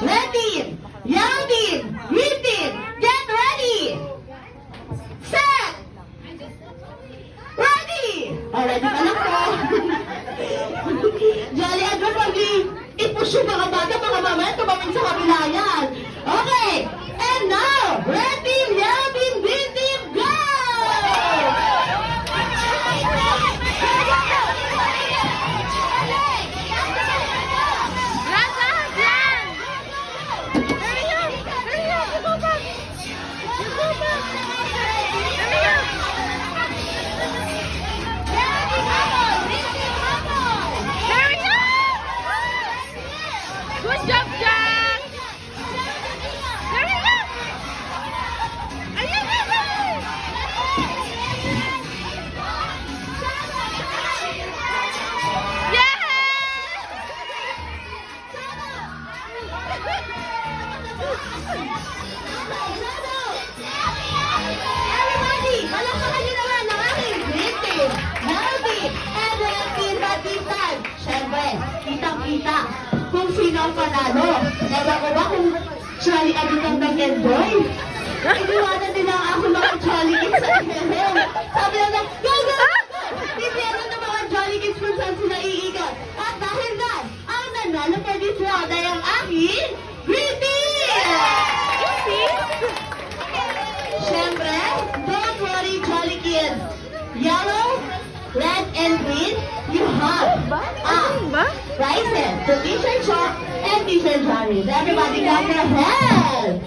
red team, yellow team, green team, get ready! Set! Ready! Ready ka na po. Jolly Edward, pag i-push yung mga bata, mga mamaya, tumawin sa kabila yan. Okay, and now, red team, yellow team, green team, go! Good job, Jack! There you go! Ayun, ayun! Everybody, malakasan nyo naman ang aking green team, yellow team, and red team at this time. Siyempre, kitang-kita kung sino ang panalo. Ewan ko ba kung Jolly Edit ang nag-enjoy? Iniwanan nila ako mga Jolly Kids sa level. Sabi na lang, go, go, go! Bibiyano ng mga Jolly Kids kung saan sila iikot. At dahil dyan, ang nanalo for this round ay ang aking green team! Siyempre, don't worry, Jolly Kids. Yellow, red, and green, you have prizes to Teacher Chok and Teacher Johnny. Everybody clap your hands!